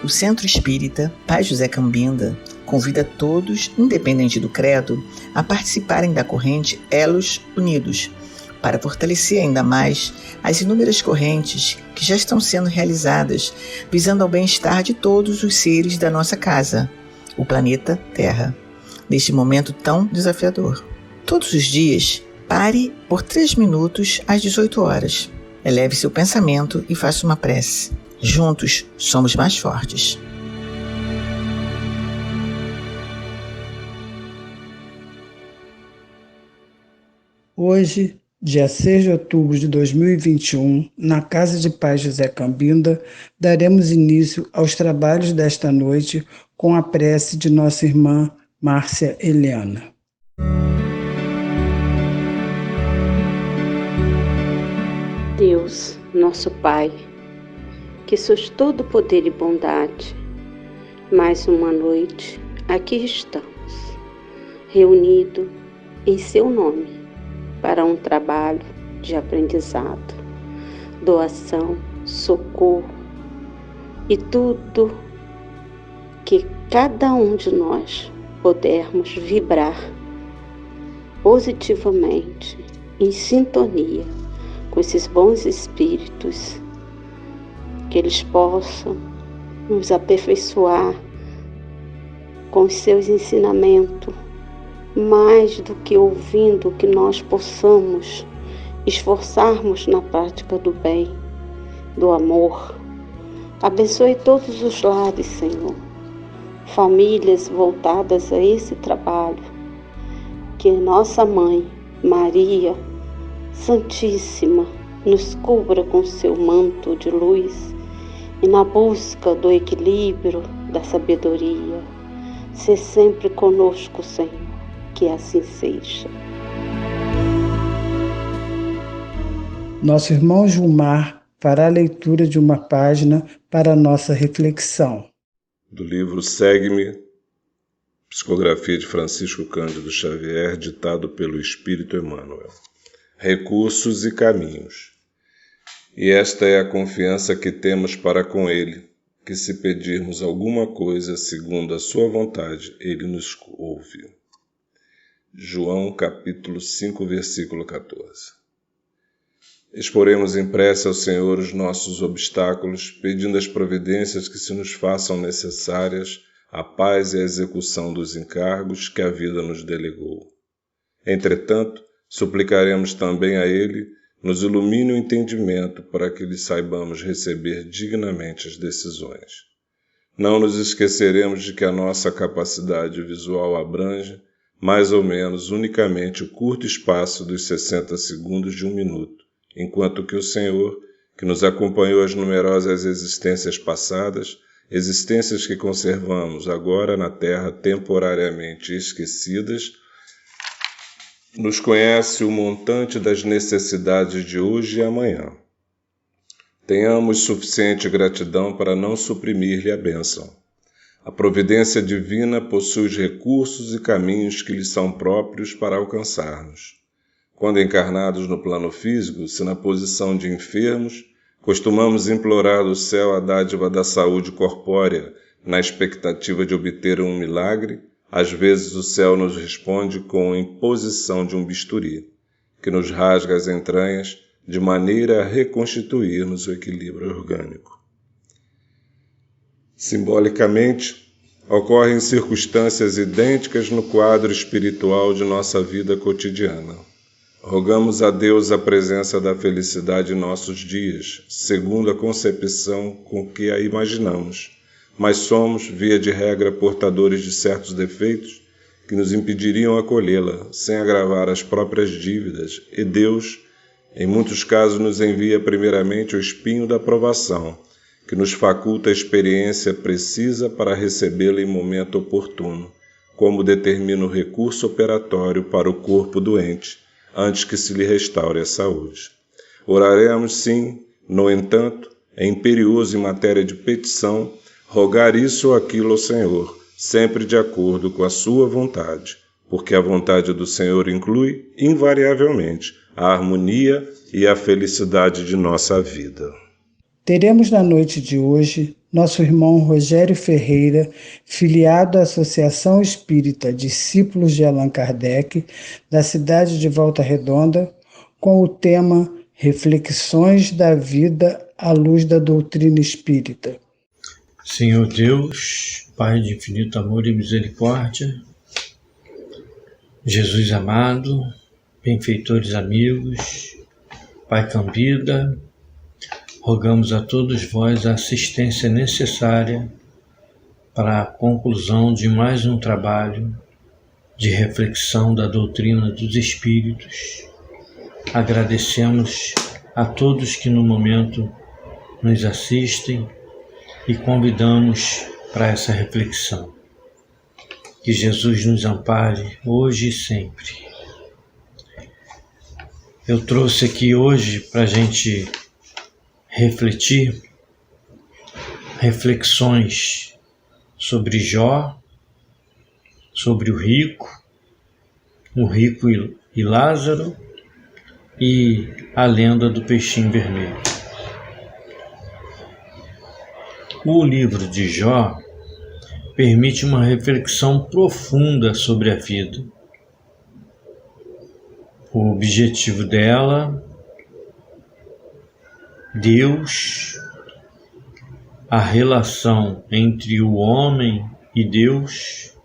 O Centro Espírita Pai José Cambinda convida todos, independente do credo, a participarem da corrente Elos Unidos, para fortalecer ainda mais as inúmeras correntes que já estão sendo realizadas, visando ao bem-estar de todos os seres da nossa casa, o planeta Terra, neste momento tão desafiador. Todos os dias, pare por 3 minutos às 18 horas. Eleve seu pensamento e faça uma prece. Juntos somos mais fortes. Hoje, dia 6 de outubro de 2021, na Casa de Pai José Cambinda, daremos início aos trabalhos desta noite com a prece de nossa irmã Márcia Eliana. Deus, nosso Pai, que sois todo poder e bondade, mais uma noite aqui estamos, reunidos em seu nome, para um trabalho de aprendizado, doação, socorro e tudo que cada um de nós pudermos vibrar positivamente, em sintonia com esses bons espíritos, que eles possam nos aperfeiçoar com os seus ensinamentos, mais do que ouvindo, que nós possamos esforçarmos na prática do bem, do amor. Abençoe todos os lares, Senhor, famílias voltadas a esse trabalho, que nossa Mãe, Maria Santíssima, nos cubra com seu manto de luz e na busca do equilíbrio, da sabedoria. Sê sempre conosco, Senhor, que assim seja. Nosso irmão Gilmar fará a leitura de uma página para a nossa reflexão. Do livro Segue-me, psicografia de Francisco Cândido Xavier, ditado pelo Espírito Emmanuel. Recursos e caminhos. E esta é a confiança que temos para com Ele, que se pedirmos alguma coisa segundo a sua vontade, Ele nos ouve. João capítulo 5, versículo 14. Exporemos em prece ao Senhor os nossos obstáculos, pedindo as providências que se nos façam necessárias, a paz e a execução dos encargos que a vida nos delegou. Entretanto, suplicaremos também a Ele, nos ilumine o entendimento para que lhe saibamos receber dignamente as decisões. Não nos esqueceremos de que a nossa capacidade visual abrange, mais ou menos, unicamente o curto espaço dos 60 segundos de 1 minuto, enquanto que o Senhor, que nos acompanhou as numerosas existências passadas, existências que conservamos agora na Terra temporariamente esquecidas, nos conhece o montante das necessidades de hoje e amanhã. Tenhamos suficiente gratidão para não suprimir-lhe a bênção. A providência divina possui os recursos e caminhos que lhe são próprios para alcançar-nos. Quando encarnados no plano físico, se na posição de enfermos, costumamos implorar do céu a dádiva da saúde corpórea, na expectativa de obter um milagre, às vezes o céu nos responde com a imposição de um bisturi, que nos rasga as entranhas de maneira a reconstituir-nos o equilíbrio orgânico. Simbolicamente, ocorrem circunstâncias idênticas no quadro espiritual de nossa vida cotidiana. Rogamos a Deus a presença da felicidade em nossos dias, segundo a concepção com que a imaginamos, mas somos, via de regra, portadores de certos defeitos que nos impediriam acolhê-la, sem agravar as próprias dívidas, e Deus, em muitos casos, nos envia primeiramente o espinho da provação, que nos faculta a experiência precisa para recebê-la em momento oportuno, como determina o recurso operatório para o corpo doente, antes que se lhe restaure a saúde. Oraremos, sim, no entanto, é imperioso em matéria de petição, rogar isso ou aquilo ao Senhor, sempre de acordo com a sua vontade, porque a vontade do Senhor inclui, invariavelmente, a harmonia e a felicidade de nossa vida. Teremos na noite de hoje nosso irmão Rogério Ferreira, filiado à Associação Espírita Discípulos de Allan Kardec, da cidade de Volta Redonda, com o tema Reflexões da Vida à Luz da Doutrina Espírita. Senhor Deus, Pai de infinito amor e misericórdia, Jesus amado, benfeitores amigos, Pai Cambida, rogamos a todos vós a assistência necessária para a conclusão de mais um trabalho de reflexão da doutrina dos Espíritos. Agradecemos a todos que no momento nos assistem e convidamos para essa reflexão. Que Jesus nos ampare hoje e sempre. Eu trouxe aqui hoje para a gente refletir reflexões sobre Jó, sobre o rico e Lázaro e a lenda do peixinho vermelho. O livro de Jó permite uma reflexão profunda sobre a vida. O objetivo dela, Deus, a relação entre o homem e Deus.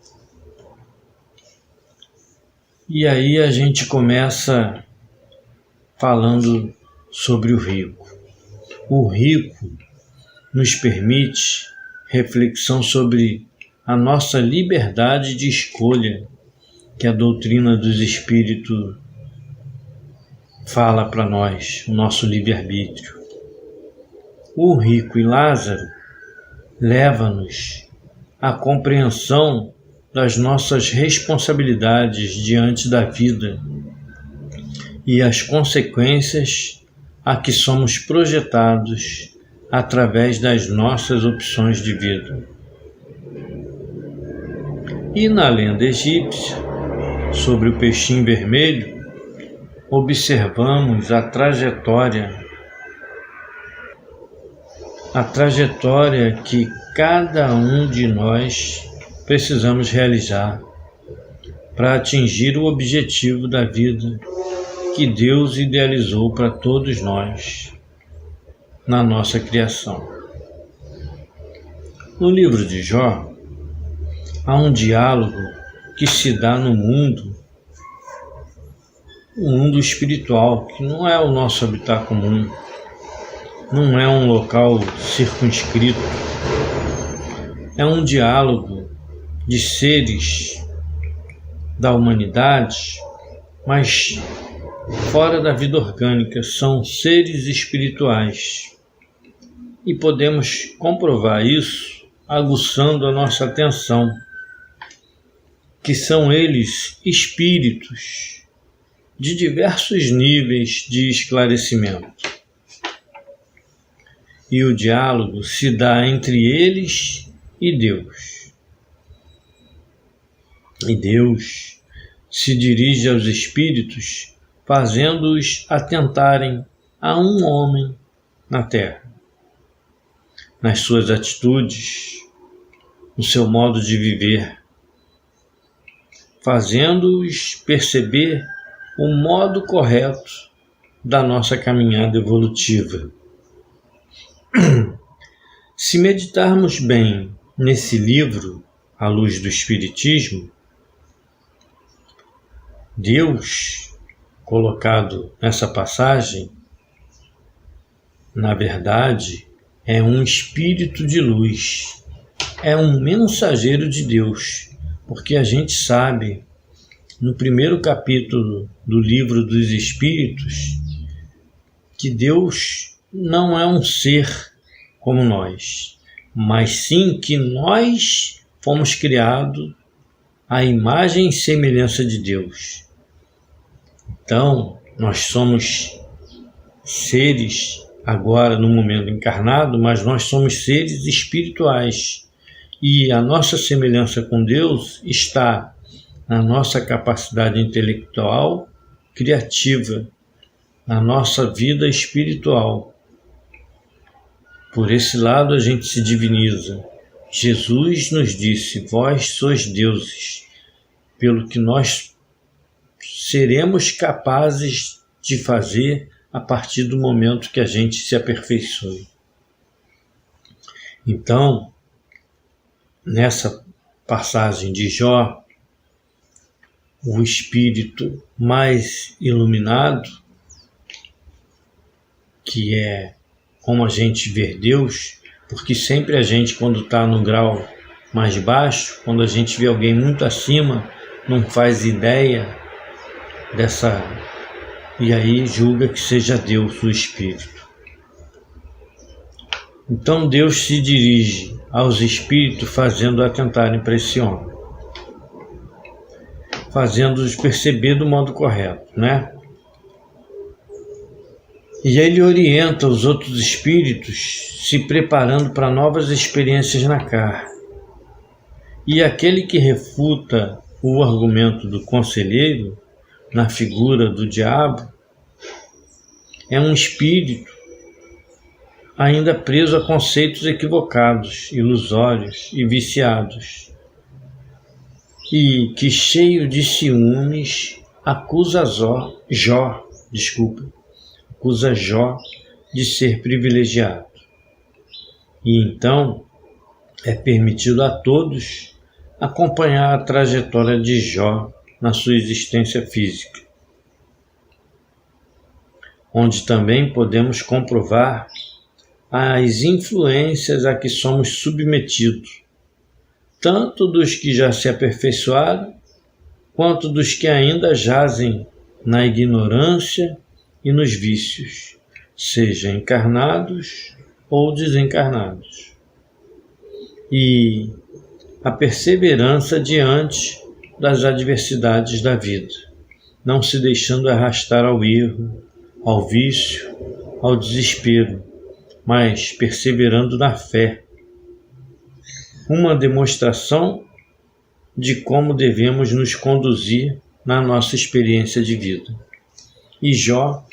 E aí a gente começa falando sobre o rico. O rico nos permite reflexão sobre a nossa liberdade de escolha, que a doutrina dos Espíritos fala para nós, o nosso livre-arbítrio. O rico e Lázaro leva-nos à compreensão das nossas responsabilidades diante da vida e as consequências a que somos projetados através das nossas opções de vida. E na lenda egípcia, sobre o peixinho vermelho, observamos a trajetória que cada um de nós precisamos realizar para atingir o objetivo da vida que Deus idealizou para todos nós na nossa criação. No livro de Jó, há um diálogo que se dá no mundo, o mundo espiritual, que não é o nosso habitat comum, não é um local circunscrito, é um diálogo de seres da humanidade, mas fora da vida orgânica, são seres espirituais. E podemos comprovar isso aguçando a nossa atenção, que são eles espíritos de diversos níveis de esclarecimento. E o diálogo se dá entre eles e Deus. E Deus se dirige aos espíritos, fazendo-os atentarem a um homem na terra, nas suas atitudes, no seu modo de viver, fazendo-os perceber o modo correto da nossa caminhada evolutiva. Se meditarmos bem nesse livro, à luz do Espiritismo, Deus, colocado nessa passagem, na verdade, é um espírito de luz, é um mensageiro de Deus, porque a gente sabe, no primeiro capítulo do Livro dos Espíritos, que Deus não é um ser como nós, mas sim que nós fomos criados à imagem e semelhança de Deus. Então, nós somos seres, agora no momento encarnado, mas nós somos seres espirituais. E a nossa semelhança com Deus está na nossa capacidade intelectual, criativa, na nossa vida espiritual. Por esse lado a gente se diviniza. Jesus nos disse: vós sois deuses, pelo que nós seremos capazes de fazer a partir do momento que a gente se aperfeiçoe. Então, nessa passagem de Jó, o espírito mais iluminado, que é como a gente vê Deus, porque sempre a gente, quando está no grau mais baixo, quando a gente vê alguém muito acima, não faz ideia dessa, e aí julga que seja Deus o Espírito. Então Deus se dirige aos espíritos fazendo atentarem para esse homem, fazendo-os perceber do modo correto, né? E aí ele orienta os outros espíritos se preparando para novas experiências na carne. E aquele que refuta o argumento do conselheiro, na figura do diabo, é um espírito ainda preso a conceitos equivocados, ilusórios e viciados, e que, cheio de ciúmes, acusa Jó de ser privilegiado. E então é permitido a todos acompanhar a trajetória de Jó na sua existência física, onde também podemos comprovar as influências a que somos submetidos, tanto dos que já se aperfeiçoaram, quanto dos que ainda jazem na ignorância e nos vícios, seja encarnados ou desencarnados. E a perseverança diante das adversidades da vida, não se deixando arrastar ao erro, ao vício, ao desespero, mas perseverando na fé. Uma demonstração de como devemos nos conduzir na nossa experiência de vida. E Jó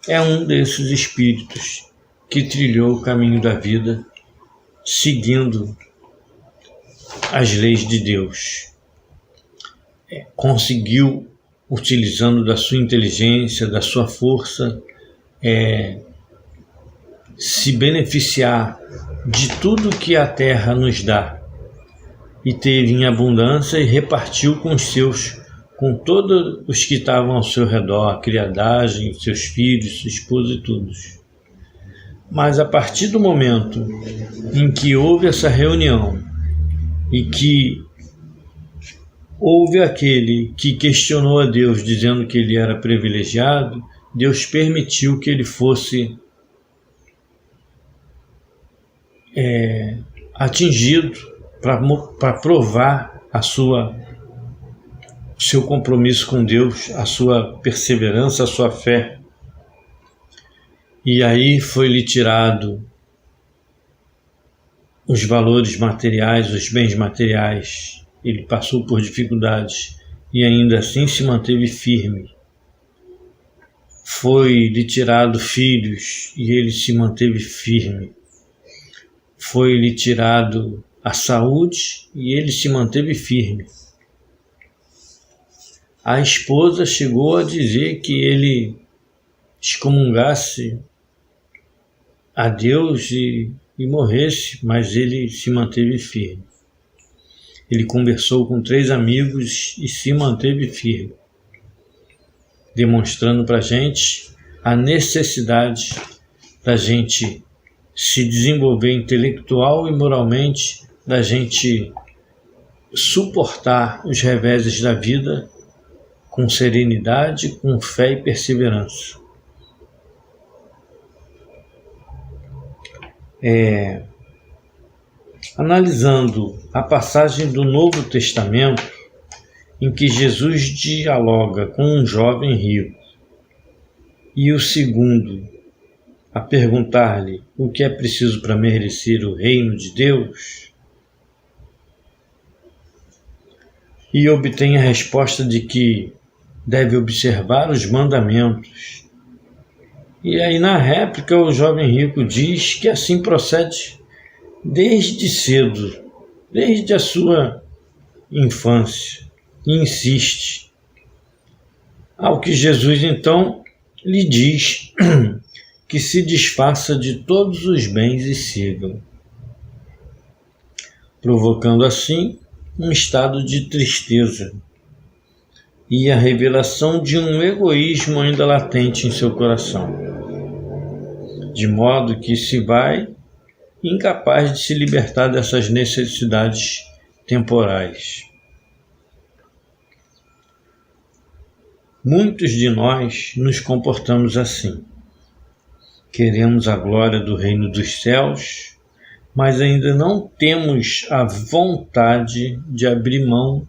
é um desses espíritos que trilhou o caminho da vida, seguindo as leis de Deus. Conseguiu, utilizando da sua inteligência, da sua força, se beneficiar de tudo que a terra nos dá, e teve em abundância e repartiu com todos os que estavam ao seu redor, a criadagem, seus filhos, sua esposa e todos. Mas a partir do momento em que houve essa reunião e que houve aquele que questionou a Deus dizendo que ele era privilegiado, Deus permitiu que ele fosse atingido para provar o seu compromisso com Deus, a sua perseverança, a sua fé. E aí foi-lhe tirado os valores materiais, os bens materiais. Ele passou por dificuldades e ainda assim se manteve firme. Foi-lhe tirado filhos e ele se manteve firme. Foi-lhe tirado a saúde e ele se manteve firme. A esposa chegou a dizer que ele excomungasse a Deus e morresse, mas ele se manteve firme. Ele conversou com 3 amigos e se manteve firme, demonstrando para a gente a necessidade da gente se desenvolver intelectual e moralmente, da gente suportar os reveses da vida com serenidade, com fé e perseverança. Analisando a passagem do Novo Testamento em que Jesus dialoga com um jovem rico e o segundo a perguntar-lhe o que é preciso para merecer o reino de Deus, e obtém a resposta de que deve observar os mandamentos E aí, na réplica, o jovem rico diz que assim procede desde cedo, desde a sua infância, e insiste. Ao que Jesus, então, lhe diz que se desfaça de todos os bens e siga-o, provocando assim um estado de tristeza e a revelação de um egoísmo ainda latente em seu coração, de modo que se vai incapaz de se libertar dessas necessidades temporais. Muitos de nós nos comportamos assim. Queremos a glória do reino dos céus, mas ainda não temos a vontade de abrir mão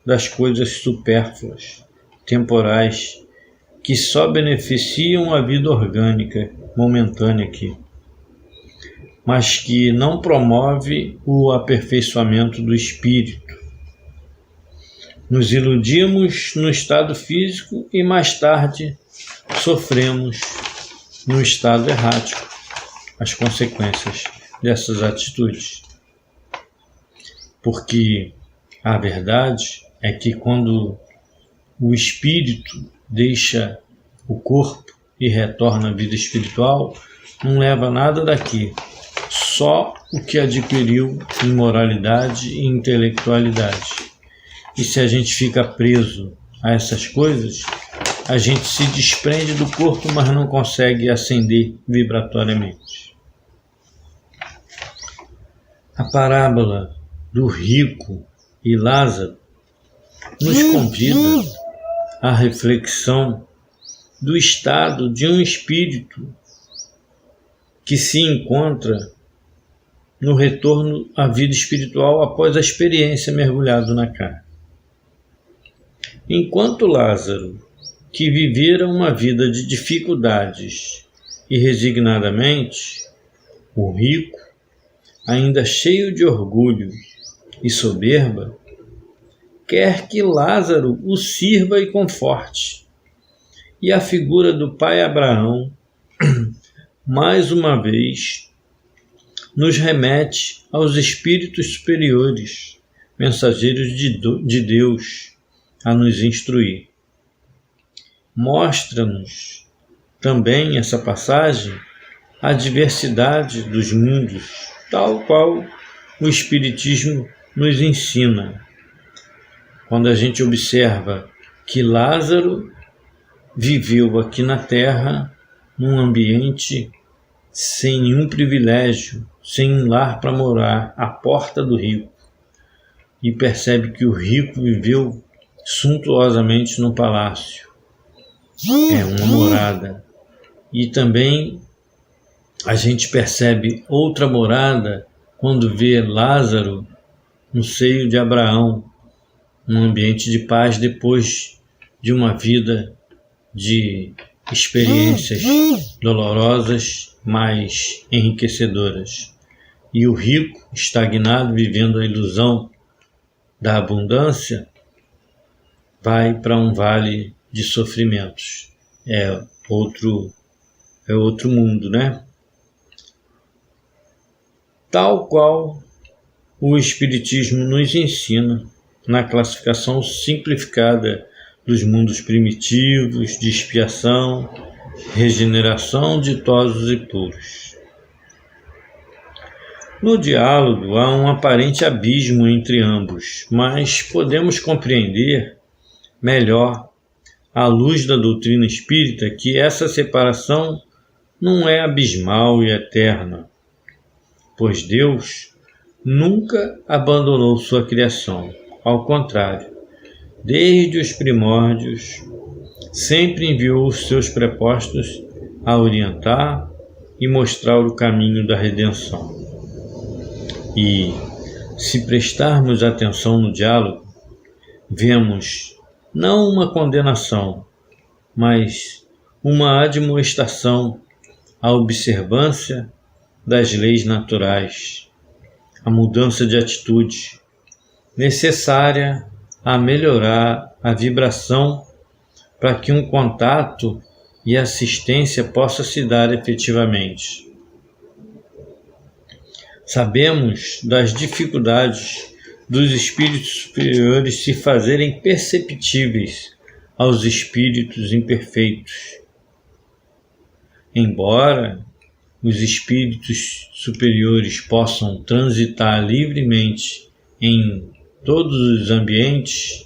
das coisas supérfluas, temporais, que só beneficiam a vida orgânica, momentânea aqui, mas que não promove o aperfeiçoamento do espírito. Nos iludimos no estado físico e mais tarde sofremos no estado errático as consequências dessas atitudes. Porque a verdade é que quando o espírito deixa o corpo e retorna à vida espiritual, não leva nada daqui, só o que adquiriu em moralidade e intelectualidade. E se a gente fica preso a essas coisas, a gente se desprende do corpo, mas não consegue ascender vibratoriamente. A parábola do rico e Lázaro nos convida à reflexão do estado de um espírito que se encontra no retorno à vida espiritual após a experiência mergulhado na carne. Enquanto Lázaro, que vivera uma vida de dificuldades e resignadamente, o rico, ainda cheio de orgulho e soberba, quer que Lázaro o sirva e conforte. E a figura do pai Abraão, mais uma vez, nos remete aos espíritos superiores, mensageiros de Deus, a nos instruir. Mostra-nos também essa passagem a diversidade dos mundos, tal qual o Espiritismo nos ensina. Quando a gente observa que Lázaro viveu aqui na Terra num ambiente sem nenhum privilégio, sem um lar para morar, à porta do rico, e percebe que o rico viveu suntuosamente no palácio, uma morada. E também a gente percebe outra morada quando vê Lázaro no seio de Abraão, num ambiente de paz depois de uma vida de experiências dolorosas, mas enriquecedoras. E o rico, estagnado, vivendo a ilusão da abundância, vai para um vale de sofrimentos. É outro mundo, né? Tal qual o Espiritismo nos ensina na classificação simplificada dos mundos primitivos, de expiação, regeneração, ditosos e puros. No diálogo há um aparente abismo entre ambos, mas podemos compreender melhor, à luz da doutrina espírita, que essa separação não é abismal e eterna, pois Deus nunca abandonou sua criação. Ao contrário, desde os primórdios, sempre enviou os seus prepostos a orientar e mostrar o caminho da redenção. E, se prestarmos atenção no diálogo, vemos não uma condenação, mas uma admoestação à observância das leis naturais, a mudança de atitude necessária a melhorar a vibração para que um contato e assistência possa se dar efetivamente. Sabemos das dificuldades dos espíritos superiores se fazerem perceptíveis aos espíritos imperfeitos. Embora os espíritos superiores possam transitar livremente em todos os ambientes,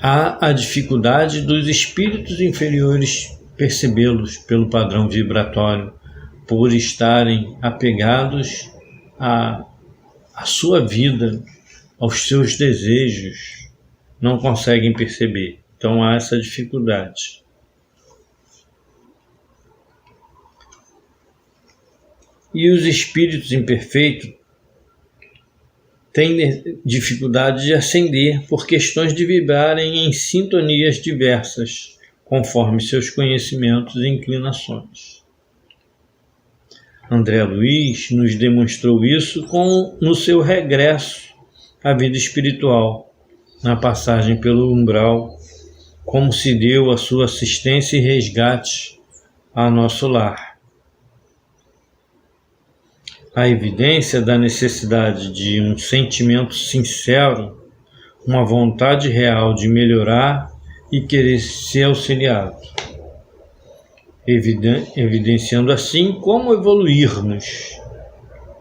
há a dificuldade dos espíritos inferiores percebê-los pelo padrão vibratório, por estarem apegados à sua vida, aos seus desejos, não conseguem perceber. Então há essa dificuldade. E os espíritos imperfeitos têm dificuldade de ascender por questões de vibrarem em sintonias diversas, conforme seus conhecimentos e inclinações. André Luiz nos demonstrou isso no seu regresso à vida espiritual, na passagem pelo umbral, como se deu a sua assistência e resgate a nosso lar. A evidência da necessidade de um sentimento sincero, uma vontade real de melhorar e querer ser auxiliado, evidenciando assim como evoluirmos,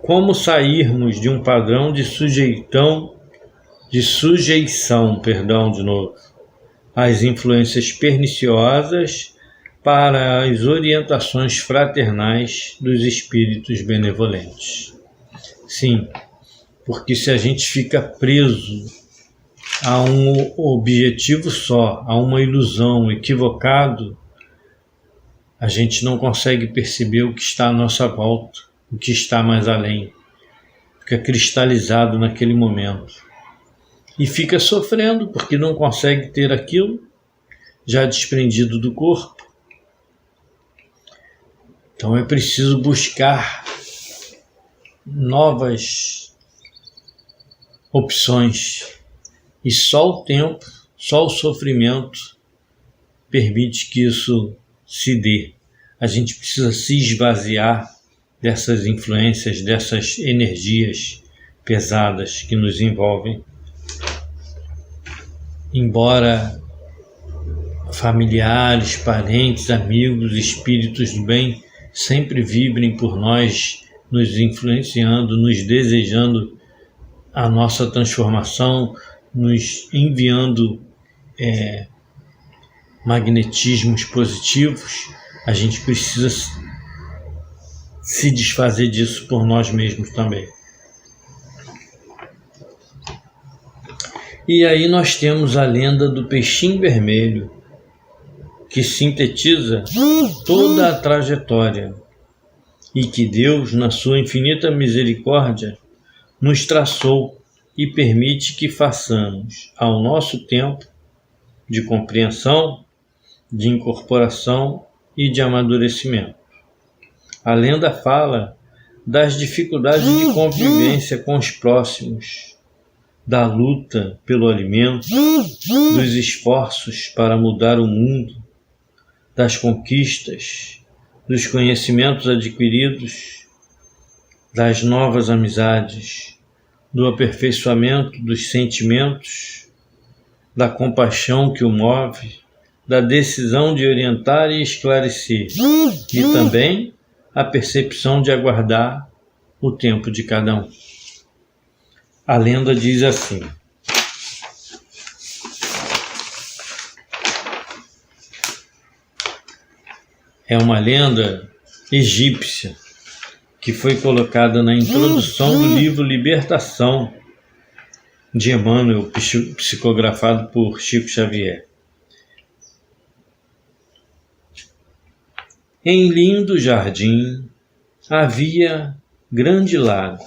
como sairmos de um padrão de sujeição às influências perniciosas para as orientações fraternais dos espíritos benevolentes. Sim, porque se a gente fica preso a um objetivo só, a uma ilusão equivocado, a gente não consegue perceber o que está à nossa volta, o que está mais além. Fica cristalizado naquele momento. E fica sofrendo porque não consegue ter aquilo já desprendido do corpo. Então é preciso buscar novas opções. E só o tempo, só o sofrimento permite que isso se dê. A gente precisa se esvaziar dessas influências, dessas energias pesadas que nos envolvem. Embora familiares, parentes, amigos, espíritos do bem sempre vibrem por nós, nos influenciando, nos desejando a nossa transformação, nos enviando magnetismos positivos, a gente precisa se desfazer disso por nós mesmos também. E aí nós temos a lenda do peixinho vermelho, que sintetiza toda a trajetória e que Deus, na sua infinita misericórdia, nos traçou e permite que façamos ao nosso tempo de compreensão, de incorporação e de amadurecimento. A lenda fala das dificuldades de convivência com os próximos, da luta pelo alimento, dos esforços para mudar o mundo, das conquistas, dos conhecimentos adquiridos, das novas amizades, do aperfeiçoamento dos sentimentos, da compaixão que o move, da decisão de orientar e esclarecer, e também a percepção de aguardar o tempo de cada um. A lenda diz assim: é uma lenda egípcia que foi colocada na introdução do livro Libertação, de Emmanuel, psicografado por Chico Xavier. Em lindo jardim havia grande lago,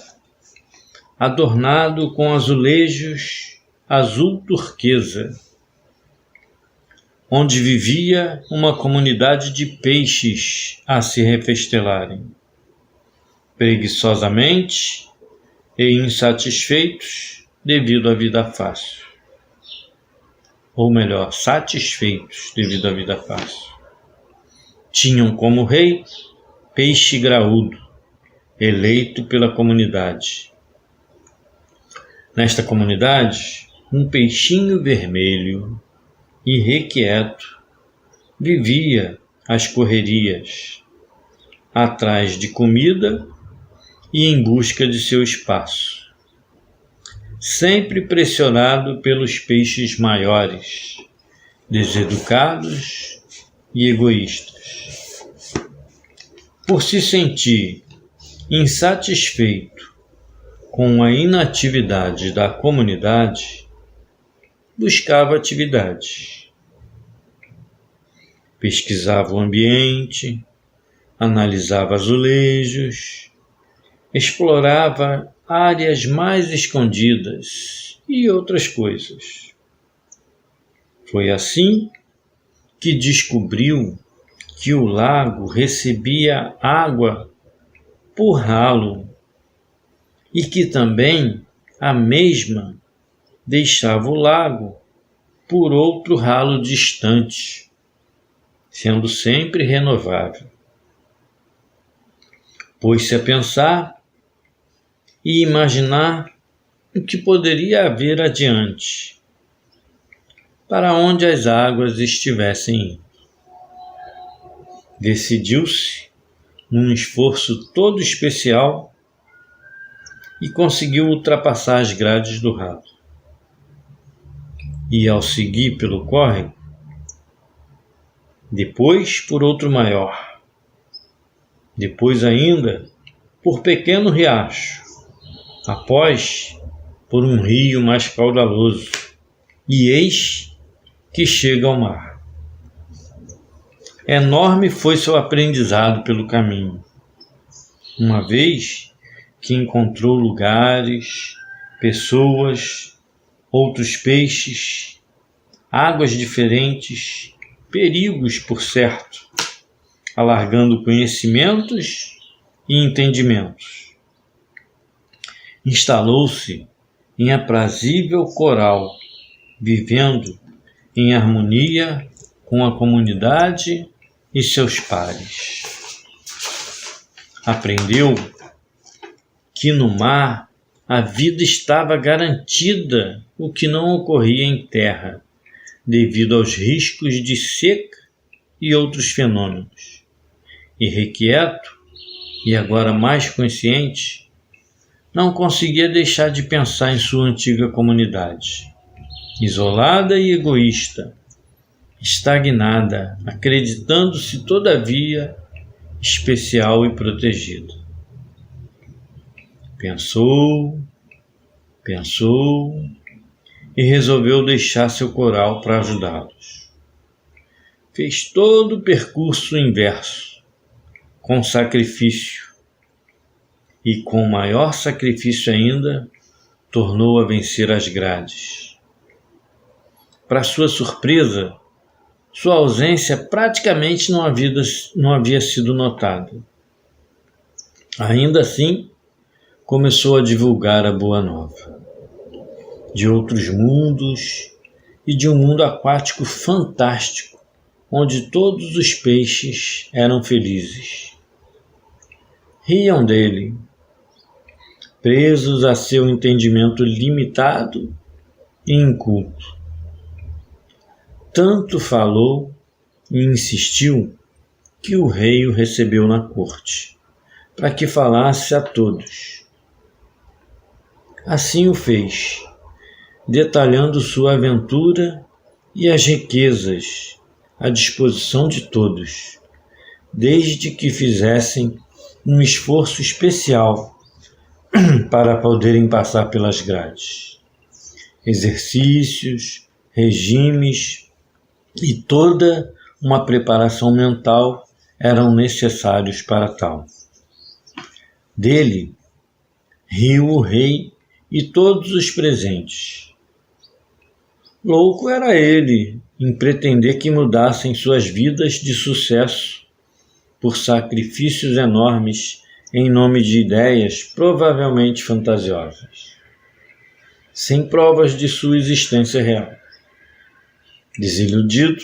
adornado com azulejos azul turquesa, onde vivia uma comunidade de peixes a se refestelarem. Preguiçosamente e insatisfeitos devido à vida fácil. Ou melhor, satisfeitos devido à vida fácil. Tinham como rei peixe graúdo, eleito pela comunidade. Nesta comunidade, um peixinho vermelho, irrequieto, vivia às correrias, atrás de comida e em busca de seu espaço, sempre pressionado pelos peixes maiores, deseducados e egoístas. Por se sentir insatisfeito com a inatividade da comunidade, buscava atividade. Pesquisava o ambiente, analisava azulejos, explorava áreas mais escondidas e outras coisas. Foi assim que descobriu que o lago recebia água por ralo e que também a mesma deixava o lago por outro ralo distante, sendo sempre renovável. Pôs-se a pensar e imaginar o que poderia haver adiante, para onde as águas estivessem indo. Decidiu-se, num esforço todo especial, e conseguiu ultrapassar as grades do ralo. E ao seguir pelo córrego, depois por outro maior, depois ainda por pequeno riacho, após por um rio mais caudaloso, e eis que chega ao mar. Enorme foi seu aprendizado pelo caminho, uma vez que encontrou lugares, pessoas, outros peixes, águas diferentes, perigos, por certo, alargando conhecimentos e entendimentos. Instalou-se em aprazível coral, vivendo em harmonia com a comunidade e seus pares. Aprendeu que no mar a vida estava garantida, o que não ocorria em terra, devido aos riscos de seca e outros fenômenos. Irrequieto, e agora mais consciente, não conseguia deixar de pensar em sua antiga comunidade, isolada e egoísta, estagnada, acreditando-se todavia especial e protegida. Pensou e resolveu deixar seu coral para ajudá-los. Fez todo o percurso inverso, com sacrifício, e com maior sacrifício ainda, tornou a vencer as grades. Para sua surpresa, sua ausência praticamente não havia sido notada. Ainda assim, começou a divulgar a boa nova de outros mundos e de um mundo aquático fantástico, onde todos os peixes eram felizes. Riam dele, presos a seu entendimento limitado e inculto. Tanto falou e insistiu que o rei o recebeu na corte, para que falasse a todos. Assim o fez, detalhando sua aventura e as riquezas à disposição de todos, desde que fizessem um esforço especial para poderem passar pelas grades. Exercícios, regimes e toda uma preparação mental eram necessários para tal. Dele riu o rei e todos os presentes. Louco era ele em pretender que mudassem suas vidas de sucesso por sacrifícios enormes em nome de ideias provavelmente fantasiosas, sem provas de sua existência real. Desiludido,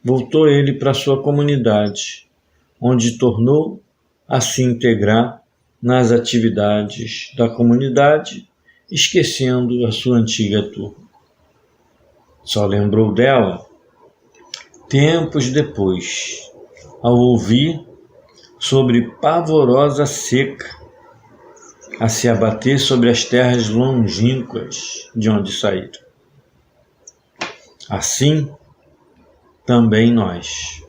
voltou ele para sua comunidade onde tornou a se integrar nas atividades da comunidade, esquecendo a sua antiga turma. Só lembrou dela tempos depois, ao ouvir sobre pavorosa seca a se abater sobre as terras longínquas de onde saíram. Assim, também nós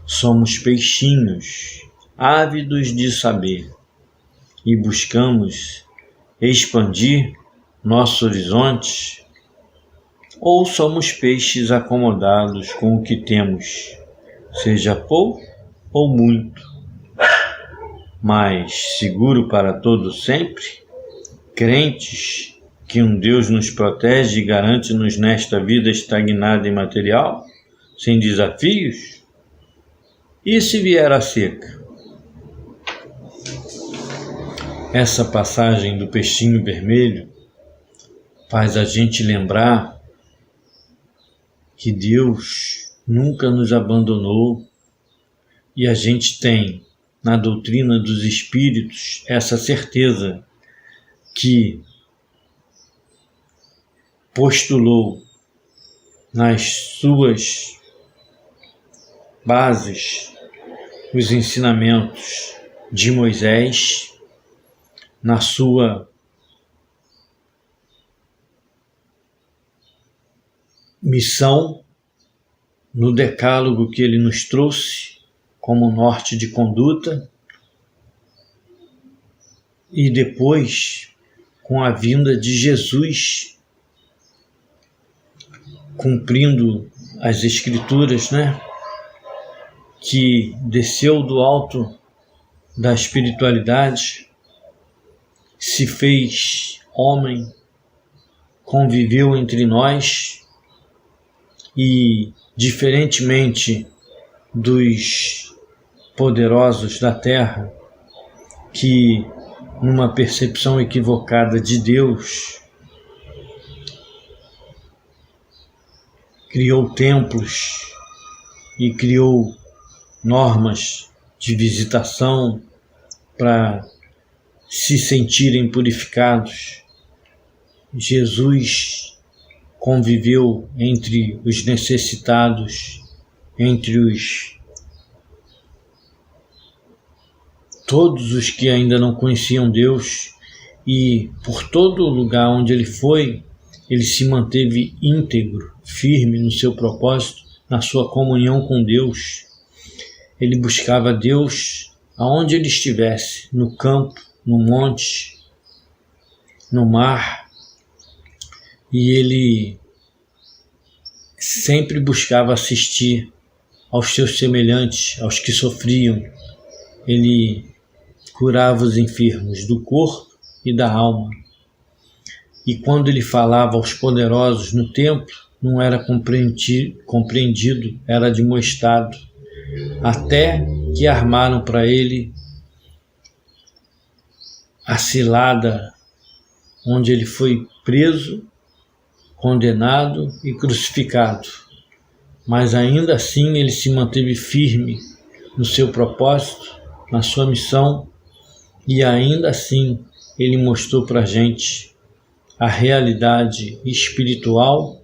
somos peixinhos ávidos de saber e buscamos expandir nossos horizontes, ou somos peixes acomodados com o que temos, seja pouco ou muito, mas seguro para todo sempre, crentes que um Deus nos protege e garante-nos nesta vida estagnada e material, sem desafios? E se vier a seca? Essa passagem do peixinho vermelho faz a gente lembrar que Deus nunca nos abandonou e a gente tem na doutrina dos espíritos essa certeza que postulou nas suas bases os ensinamentos de Moisés, na sua missão, no decálogo que ele nos trouxe como norte de conduta, e depois com a vinda de Jesus, cumprindo as Escrituras, que desceu do alto da espiritualidade, se fez homem, conviveu entre nós e, diferentemente dos poderosos da terra, que numa percepção equivocada de Deus criou templos e criou normas de visitação para se sentirem purificados. Jesus conviveu entre os necessitados, entre todos os que ainda não conheciam Deus, e por todo lugar onde ele foi, ele se manteve íntegro, firme no seu propósito, na sua comunhão com Deus. Ele buscava Deus aonde ele estivesse, no campo, no monte, no mar, e ele sempre buscava assistir aos seus semelhantes, aos que sofriam. Ele curava os enfermos do corpo e da alma. E quando ele falava aos poderosos no templo, não era compreendido, era admoestado, até que armaram para ele a cilada onde ele foi preso, condenado e crucificado. Mas ainda assim ele se manteve firme no seu propósito, na sua missão, e ainda assim ele mostrou para a gente a realidade espiritual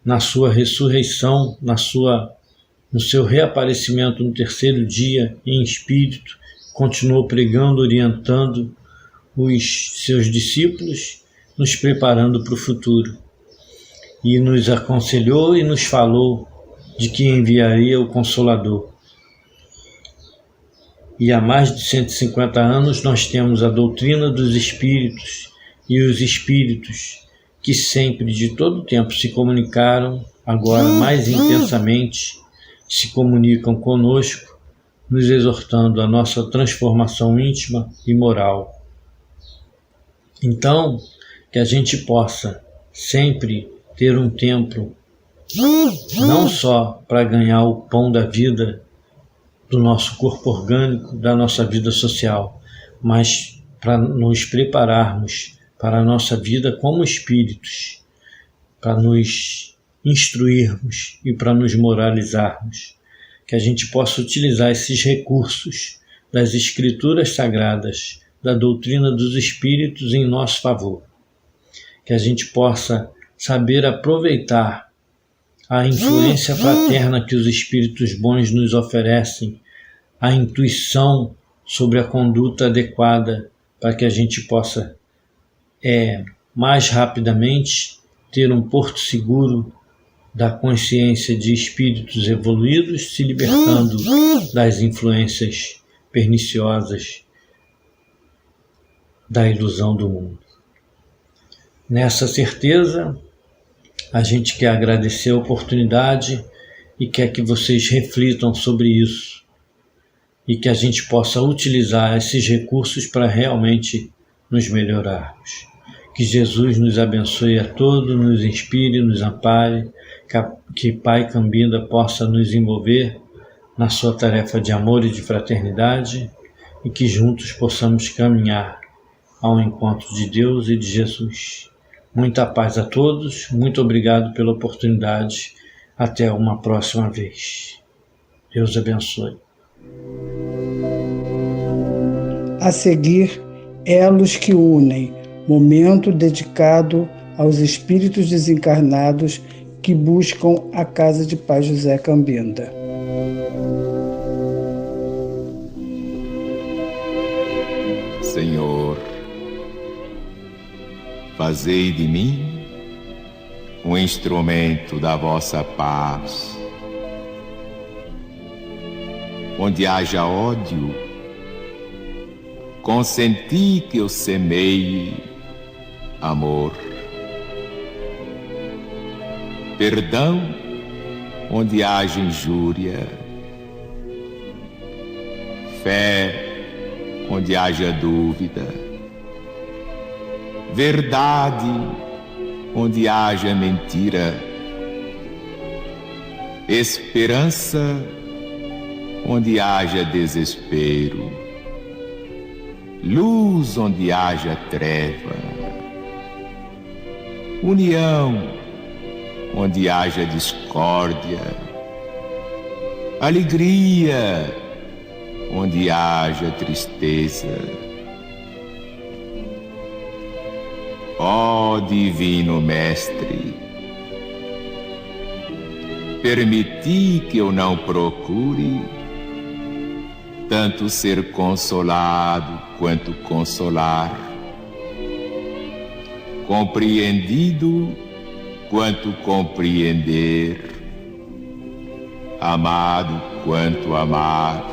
na sua ressurreição, no seu reaparecimento no terceiro dia em espírito. Continuou pregando, orientando os seus discípulos, nos preparando para o futuro. E nos aconselhou e nos falou de que enviaria o Consolador. E há mais de 150 anos nós temos a doutrina dos espíritos, e os espíritos que sempre, de todo tempo, se comunicaram, agora mais intensamente, se comunicam conosco, nos exortando a nossa transformação íntima e moral. Então, que a gente possa sempre ter um tempo, não só para ganhar o pão da vida do nosso corpo orgânico, da nossa vida social, mas para nos prepararmos para a nossa vida como espíritos, para nos instruirmos e para nos moralizarmos. que a gente possa utilizar esses recursos das Escrituras Sagradas, da doutrina dos Espíritos em nosso favor. Que a gente possa saber aproveitar a influência fraterna que os Espíritos bons nos oferecem, a intuição sobre a conduta adequada para que a gente possa mais rapidamente ter um porto seguro da consciência de espíritos evoluídos, se libertando das influências perniciosas da ilusão do mundo. Nessa certeza, a gente quer agradecer a oportunidade e quer que vocês reflitam sobre isso e que a gente possa utilizar esses recursos para realmente nos melhorarmos. Que Jesus nos abençoe a todos, nos inspire, nos ampare, que Pai Cambinda possa nos envolver na sua tarefa de amor e de fraternidade e que juntos possamos caminhar ao encontro de Deus e de Jesus. Muita paz a todos, muito obrigado pela oportunidade. Até uma próxima vez. Deus abençoe. A seguir, Elos que Unem, momento dedicado aos espíritos desencarnados que buscam a Casa de Pai José Cambinda. Senhor, fazei de mim um instrumento da vossa paz. Onde haja ódio, consenti que eu semeie amor. Perdão onde haja injúria, fé onde haja dúvida, verdade onde haja mentira, esperança onde haja desespero, luz onde haja treva, união onde haja discórdia, alegria onde haja tristeza. Ó Divino Mestre, permiti que eu não procure tanto ser consolado quanto consolar, compreendido quanto compreender, amado quanto amar,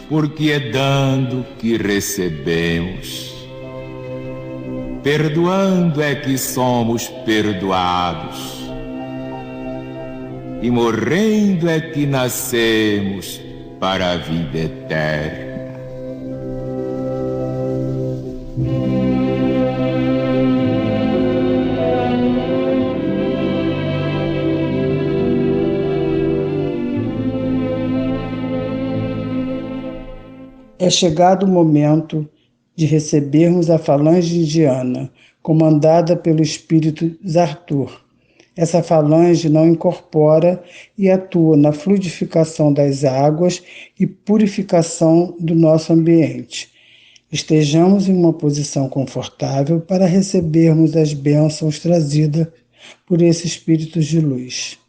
porque é dando que recebemos, perdoando é que somos perdoados, e morrendo é que nascemos para a vida eterna. É chegado o momento de recebermos a falange indiana, comandada pelo espírito Zartur. Essa falange não incorpora e atua na fluidificação das águas e purificação do nosso ambiente. Estejamos em uma posição confortável para recebermos as bênçãos trazidas por esses espíritos de luz.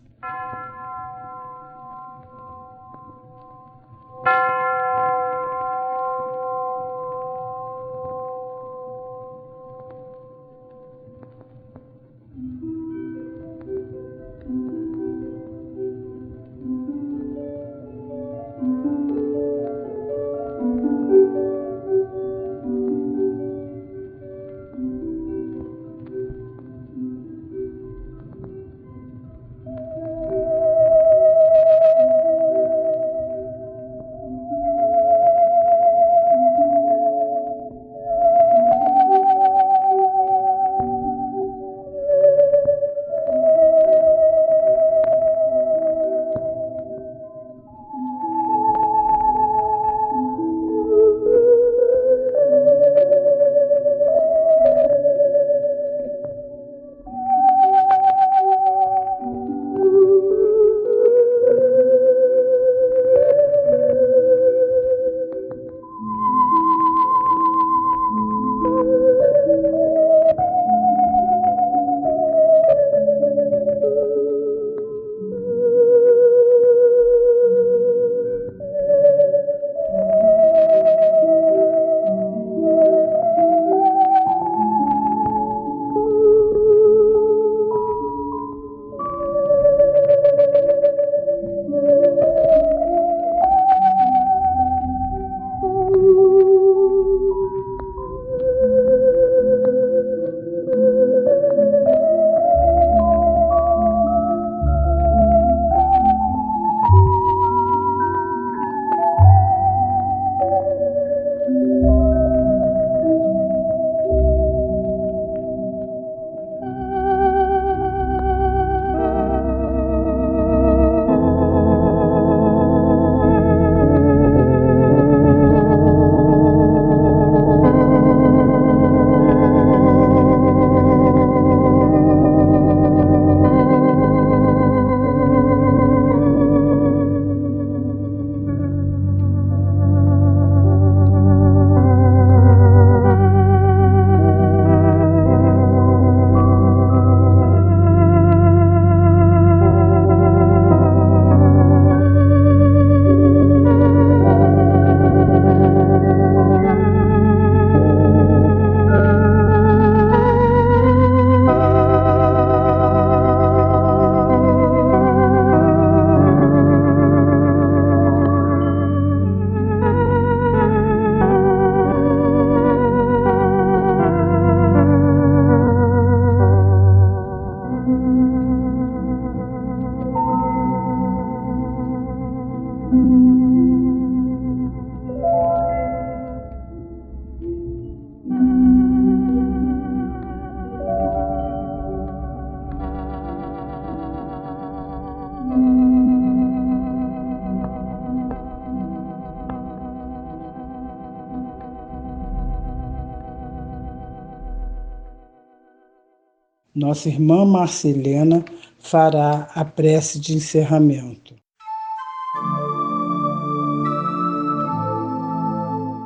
Nossa irmã Marcelena fará a prece de encerramento.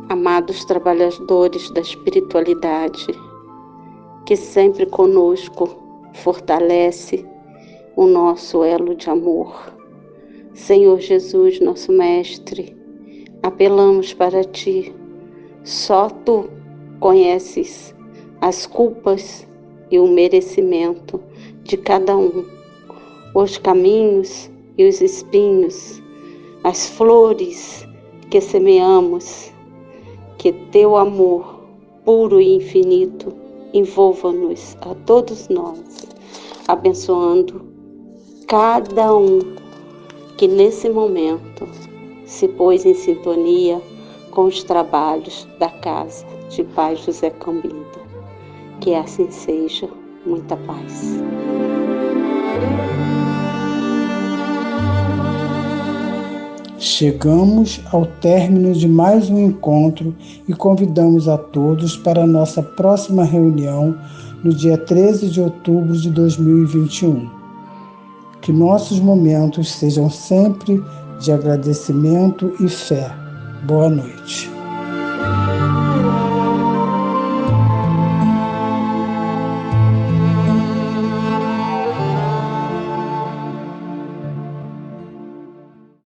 Amados trabalhadores da espiritualidade, que sempre conosco fortalece o nosso elo de amor. Senhor Jesus, nosso Mestre, apelamos para Ti. Só Tu conheces as culpas e o merecimento de cada um, os caminhos e os espinhos, as flores que semeamos. Que Teu amor puro e infinito envolva-nos a todos nós, abençoando cada um que nesse momento se pôs em sintonia com os trabalhos da Casa de Pai José Cambinda. Que assim seja. Muita paz. Chegamos ao término de mais um encontro e convidamos a todos para a nossa próxima reunião no dia 13 de outubro de 2021. Que nossos momentos sejam sempre de agradecimento e fé. Boa noite.